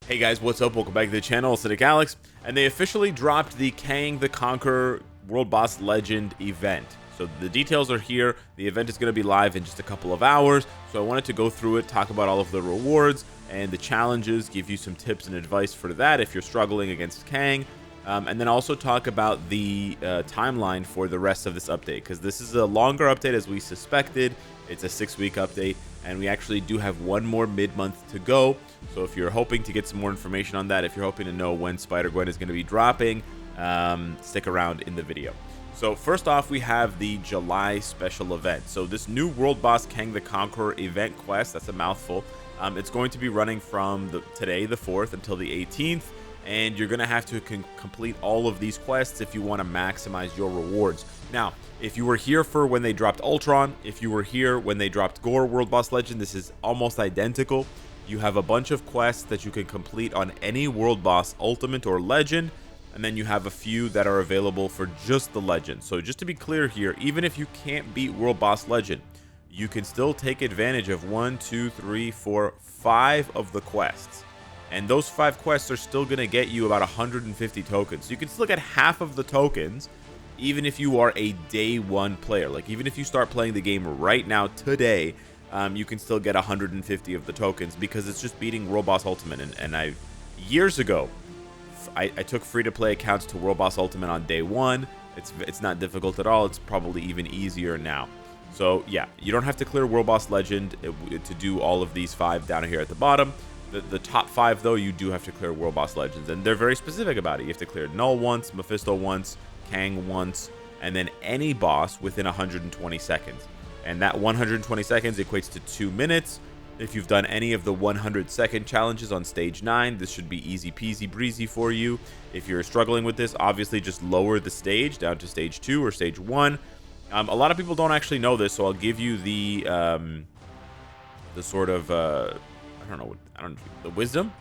Hey guys, what's up? Welcome back to the channel, Cynicalex, and they officially dropped the Kang the Conqueror World Boss Legend event. So the details are here. The event is going to be live in just a couple of hours, so I wanted to go through it, talk about all of the rewards and the challenges, give you some tips and advice for that if you're struggling against Kang, and then also talk about the timeline for the rest of this update, because this is a longer update as we suspected. It's a 6-week update, and we actually do have one more mid-month to go. So if you're hoping to get some more information on that, if you're hoping to know when Spider-Gwen is going to be dropping, stick around in the video. So first off, we have the July special event. So this new World Boss Kang the Conqueror event quest, that's a mouthful. It's going to be running from today, the 4th, until the 18th. And you're going to have to complete all of these quests if you want to maximize your rewards. Now, if you were here for when they dropped Ultron, if you were here when they dropped Gore World Boss Legend, this is almost identical. You have a bunch of quests that you can complete on any World Boss Ultimate or Legend, and then you have a few that are available for just the Legend. So just to be clear here, even if you can't beat World Boss Legend, you can still take advantage of 1, 2, 3, 4, 5 of the quests. And those 5 quests are still going to get you about 150 tokens. So you can still get half of the tokens, even if you are a day 1 player. Like, even if you start playing the game right now, today, you can still get 150 of the tokens, because it's just beating World Boss Ultimate. And years ago, I took free-to-play accounts to World Boss Ultimate on day 1. It's not difficult at all. It's probably even easier now. So, yeah, you don't have to clear World Boss Legend to do all of these 5 down here at the bottom. The top 5, though, you do have to clear World Boss Legends, and they're very specific about it. You have to clear Null once, Mephisto once, Kang once, and then any boss within 120 seconds. And that 120 seconds equates to 2 minutes. If you've done any of the 100-second challenges on Stage 9, this should be easy peasy breezy for you. If you're struggling with this, obviously just lower the stage down to Stage 2 or Stage 1. A lot of people don't actually know this, so I'll give you the sort of... the wisdom.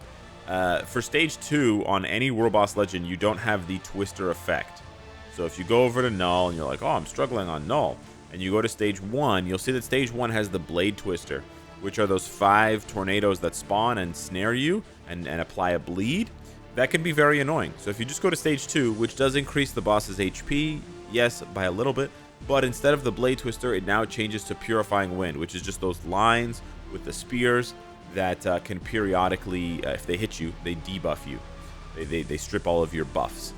For Stage 2, on any World Boss Legend, you don't have the Twister effect. So if you go over to Null and you're like, oh, I'm struggling on Null, and you go to Stage 1, you'll see that Stage 1 has the Blade Twister, which are those 5 tornadoes that spawn and snare you and apply a bleed. That can be very annoying. So if you just go to Stage 2, which does increase the boss's HP, yes, by a little bit, but instead of the Blade Twister, it now changes to Purifying Wind, which is just those lines with the spears that can periodically, if they hit you, they debuff you. They strip all of your buffs.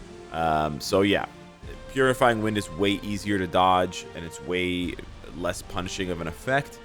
So yeah, Purifying Wind is way easier to dodge, and it's way less punishing of an effect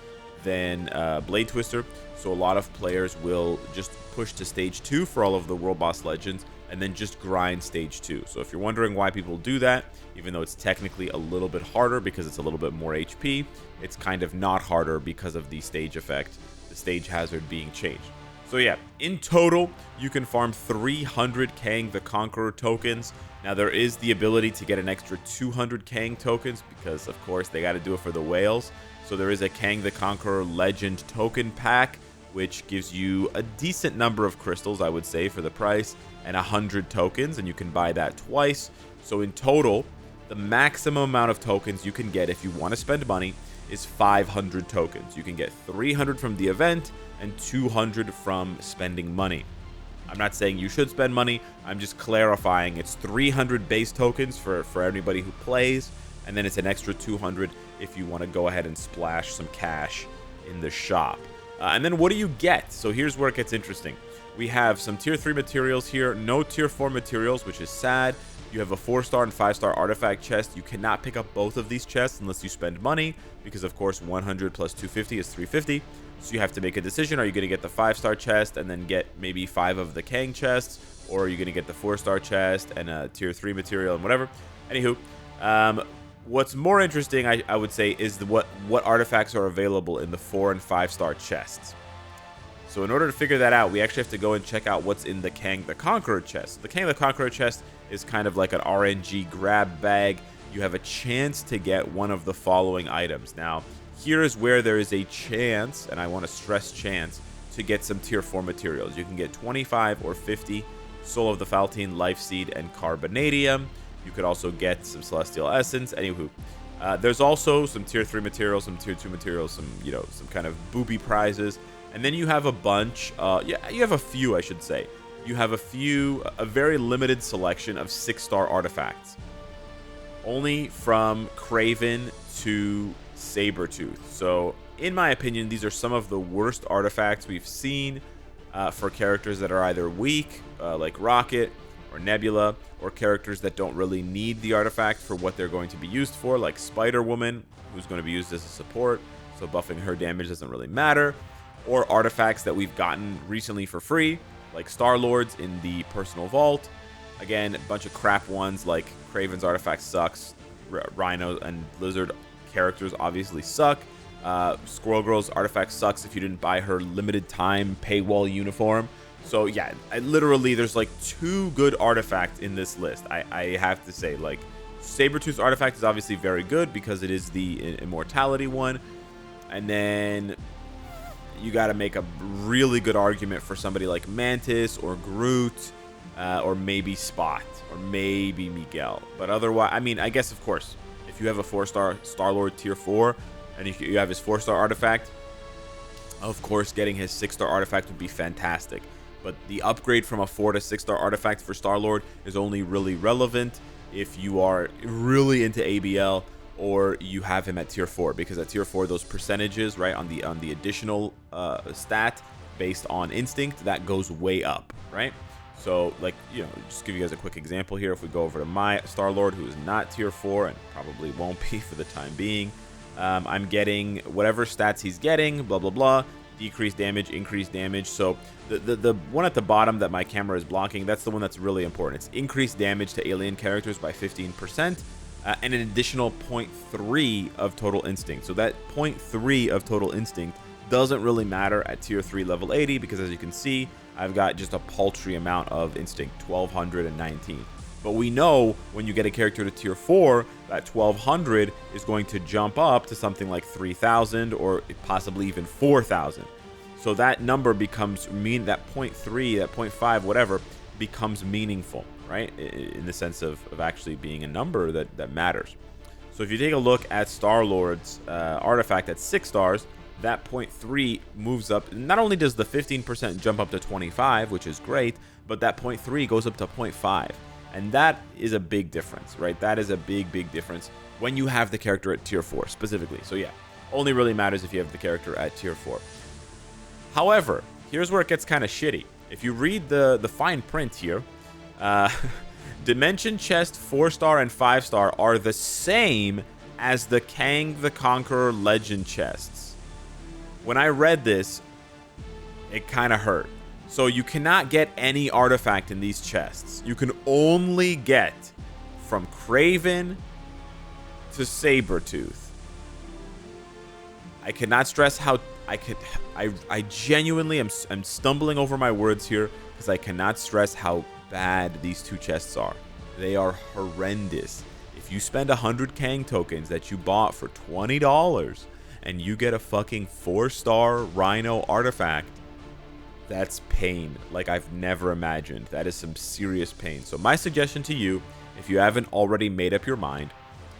than Blade Twister. So a lot of players will just push to Stage 2 for all of the World Boss Legends, and then just grind Stage 2. So if you're wondering why people do that, even though it's technically a little bit harder because it's a little bit more HP, it's kind of not harder because of the stage effect, the stage hazard being changed. So yeah, in total, you can farm 300 Kang the Conqueror tokens. Now, there is the ability to get an extra 200 Kang tokens, because, of course, they got to do it for the whales. So there is a Kang the Conqueror Legend token pack, which gives you a decent number of crystals, I would say, for the price, and 100 tokens, and you can buy that twice. So in total, the maximum amount of tokens you can get if you want to spend money is 500 tokens. You can get 300 from the event and 200 from spending money. I'm not saying you should spend money. I'm just clarifying it's 300 base tokens for anybody who plays, and then it's an extra 200 if you want to go ahead and splash some cash in the shop. And then what do you get? So here's where it gets interesting. We have some tier 3 materials here, no tier 4 materials, which is sad. You have a 4-star and 5-star artifact chest. You cannot pick up both of these chests unless you spend money, because of course 100 plus 250 is 350. So you have to make a decision. Are you going to get the 5-star chest and then get maybe 5 of the Kang chests, or are you going to get the 4-star chest and a tier 3 material and whatever? Anywho, what's more interesting, I would say, is what artifacts are available in the 4 and 5-star chests. So in order to figure that out, we actually have to go and check out what's in the Kang the Conqueror chest. The Kang the Conqueror chest is kind of like an RNG grab bag. You have a chance to get one of the following items. Now, here is where there is a chance, and I want to stress chance, to get some tier 4 materials. You can get 25 or 50 Soul of the Faltine, Life Seed, and Carbonadium. You could also get some Celestial Essence. Anywho, there's also some tier 3 materials, some tier 2 materials, some kind of booby prizes. And then you have a bunch, you have a few, I should say, you have a very limited selection of 6-star artifacts. Only from Kraven to Sabretooth. So, in my opinion, these are some of the worst artifacts we've seen for characters that are either weak, like Rocket or Nebula, or characters that don't really need the artifact for what they're going to be used for, like Spider-Woman, who's going to be used as a support, so buffing her damage doesn't really matter, or artifacts that we've gotten recently for free, like Star-Lords in the personal vault. Again, a bunch of crap ones like Kraven's artifact sucks, Rhino and Lizard characters obviously suck, Squirrel Girl's artifact sucks if you didn't buy her limited time paywall uniform. So yeah, literally there's like 2 good artifacts in this list. I have to say, like, Sabretooth's artifact is obviously very good because it is the immortality one. And then you got to make a really good argument for somebody like Mantis or Groot, or maybe Spot, or maybe Miguel. But otherwise, I mean, I guess, of course, if you have a 4-star Star-Lord tier 4 and you have his 4-star artifact, of course, getting his 6-star artifact would be fantastic. But the upgrade from a 4 to 6-star artifact for Star-Lord is only really relevant if you are really into ABL or you have him at tier 4, because at tier 4, those percentages, right, on the additional stat based on instinct, that goes way up, right? So, like, you know, just give you guys a quick example here. If we go over to my Star-Lord, who is not tier 4 and probably won't be for the time being, I'm getting whatever stats he's getting, blah, blah, blah. Decreased damage, increased damage. So the one at the bottom that my camera is blocking, that's the one that's really important. It's increased damage to alien characters by 15%, and an additional 0.3 of total instinct. So that 0.3 of total instinct doesn't really matter at tier 3 level 80, because as you can see, I've got just a paltry amount of instinct, 1219. But we know when you get a character to tier 4, that 1200 is going to jump up to something like 3000 or possibly even 4000. So that number becomes that 0.3, that 0.5, whatever, becomes meaningful, right? In the sense of actually being a number that matters. So if you take a look at Star-Lord's artifact at 6 stars, that 0.3 moves up. Not only does the 15% jump up to 25, which is great, but that 0.3 goes up to 0.5. And that is a big difference, right? That is a big, big difference when you have the character at tier 4 specifically. So yeah, only really matters if you have the character at tier 4. However, here's where it gets kind of shitty. If you read the fine print here, Dimension Chest 4-star and 5-star are the same as the Kang the Conqueror Legend chests. When I read this, it kind of hurt. So you cannot get any artifact in these chests. You can only get from Kraven to Sabretooth. I cannot stress how I genuinely am stumbling over my words here, because I cannot stress how bad these 2 chests are. They are horrendous. If you spend 100 Kang tokens that you bought for $20 and you get a fucking 4-star Rhino artifact, that's pain like I've never imagined. That is some serious pain. So my suggestion to you, if you haven't already made up your mind,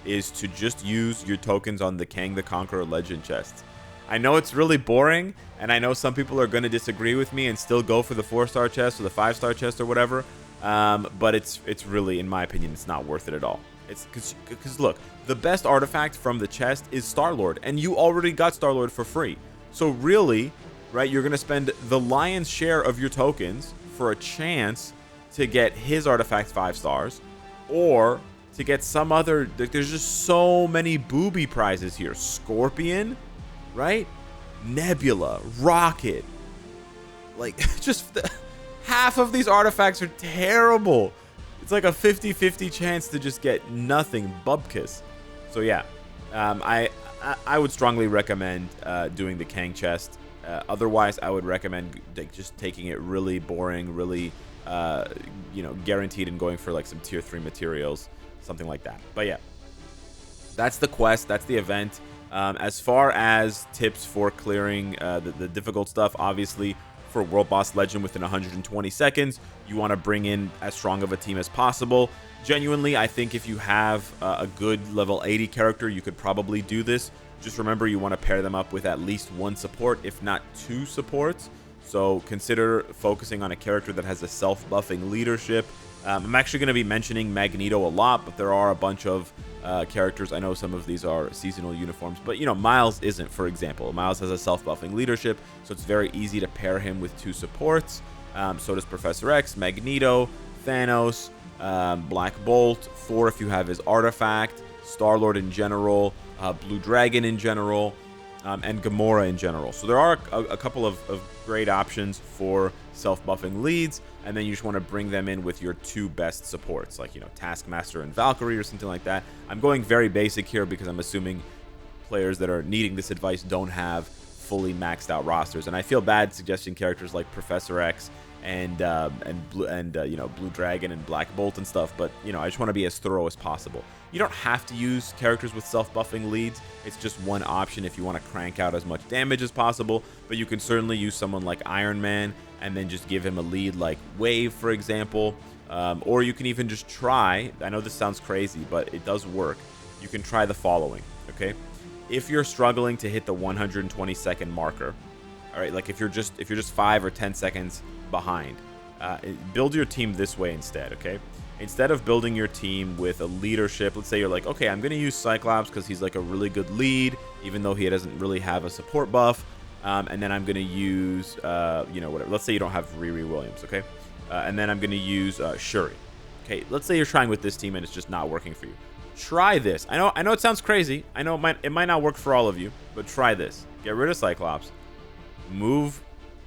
is to just use your tokens on the Kang the Conqueror Legend chests. I know it's really boring, and I know some people are going to disagree with me and still go for the 4-star chest or the 5-star chest or whatever, but it's really, in my opinion, it's not worth it at all. It's because look, the best artifact from the chest is Star-Lord, and you already got Star-Lord for free. So really, right, you're going to spend the lion's share of your tokens for a chance to get his artifact 5 stars, or to get some other. There's just so many booby prizes here. Scorpion, right? Nebula, Rocket. Like, just half of these artifacts are terrible. It's like a 50-50 chance to just get nothing, bubkiss. So yeah, I would strongly recommend doing the Kang chest. Otherwise, I would recommend just taking it really boring, really, guaranteed, and going for like some tier 3 materials, something like that. But yeah, that's the quest. That's the event. As far as tips for clearing the difficult stuff, obviously, for World Boss Legend within 120 seconds, you want to bring in as strong of a team as possible. Genuinely, I think if you have a good level 80 character, you could probably do this. Just remember, you want to pair them up with at least 1 support, if not 2 supports. So consider focusing on a character that has a self-buffing leadership. I'm actually going to be mentioning Magneto a lot, but there are a bunch of characters. I know some of these are seasonal uniforms, but Miles isn't, for example. Miles has a self-buffing leadership, so it's very easy to pair him with 2 supports. So does Professor X, Magneto, Thanos, Black Bolt, Thor if you have his artifact, Star-Lord in general, Blue Dragon in general, and Gamora in general. So there are a couple of great options for self-buffing leads, and then you just want to bring them in with your 2 best supports, like Taskmaster and Valkyrie or something like that. I'm going very basic here because I'm assuming players that are needing this advice don't have fully maxed out rosters, and I feel bad suggesting characters like Professor X and Blue Dragon and Black Bolt and stuff, but I just want to be as thorough as possible. You don't have to use characters with self-buffing leads. It's just one option if you want to crank out as much damage as possible, but you can certainly use someone like Iron Man and then just give him a lead like Wave, for example, or you can even just try, I know this sounds crazy, but it does work. You can try the following, okay? If you're struggling to hit the 120-second marker, all right, like if you're just 5 or 10 seconds behind, build your team this way instead, okay? Instead of building your team with a leadership, let's say you're like, okay, I'm going to use Cyclops because he's like a really good lead, even though he doesn't really have a support buff. And then I'm going to use, whatever. Let's say you don't have Riri Williams, okay? And then I'm going to use Shuri. Okay, let's say you're trying with this team and it's just not working for you. Try this. I know it sounds crazy. I know it might not work for all of you, but try this. Get rid of Cyclops. Move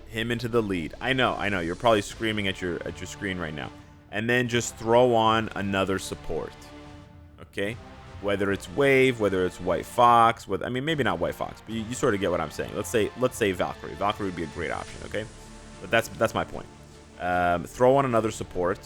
him into the lead. I know. You're probably screaming at your screen right now. And then just throw on another support. Okay? Whether it's Wave, whether it's White Fox, maybe not White Fox, but you sort of get what I'm saying. Let's say Valkyrie. Valkyrie would be a great option, okay? But that's my point. Throw on another support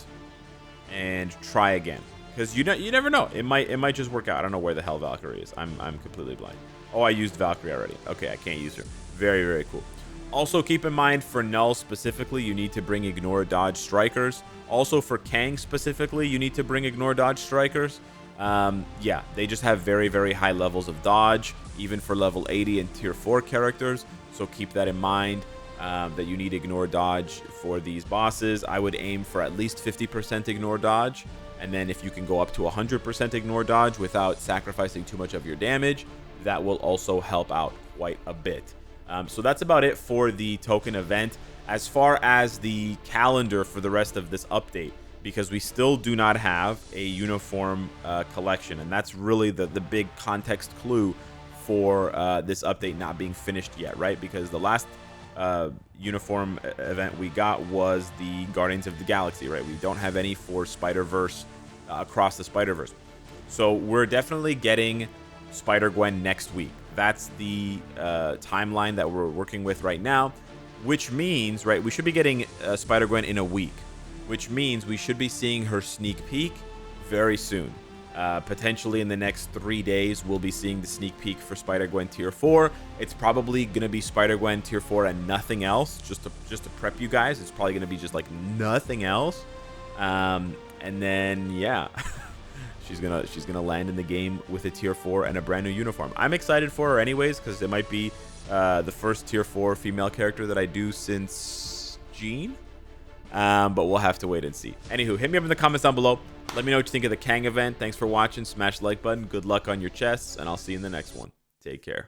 and try again. Because you never know. It might just work out. I don't know where the hell Valkyrie is. I'm completely blind. Oh, I used Valkyrie already. Okay, I can't use her. Very, very cool. Also, keep in mind, for Null specifically, you need to bring Ignore Dodge Strikers. Also, for Kang specifically, you need to bring Ignore Dodge Strikers. Yeah, they just have very, very high levels of dodge, even for level 80 and tier 4 characters. So keep that in mind, that you need Ignore Dodge for these bosses. I would aim for at least 50% Ignore Dodge. And then if you can go up to 100% Ignore Dodge without sacrificing too much of your damage, that will also help out quite a bit. So that's about it for the token event. As far as the calendar for the rest of this update, because we still do not have a uniform collection, and that's really the big context clue for this update not being finished yet, right? Because the last uniform event we got was the Guardians of the Galaxy, right? We don't have any for Spider-Verse, Across the Spider-Verse. So we're definitely getting Spider-Gwen next week. That's the timeline that we're working with right now, which means, right, we should be getting Spider-Gwen in a week, which means we should be seeing her sneak peek very soon. Potentially in the next 3 days, we'll be seeing the sneak peek for Spider-Gwen Tier 4. It's probably going to be Spider-Gwen Tier 4 and nothing else, just to prep you guys. It's probably going to be just like nothing else. And then, yeah, she's gonna land in the game with a Tier 4 and a brand new uniform. I'm excited for her anyways, because it might be the first Tier 4 female character that I do since Jean. But we'll have to wait and see. Anywho, hit me up in the comments down below. Let me know what you think of the Kang event. Thanks for watching. Smash the like button. Good luck on your chests, and I'll see you in the next one. Take care.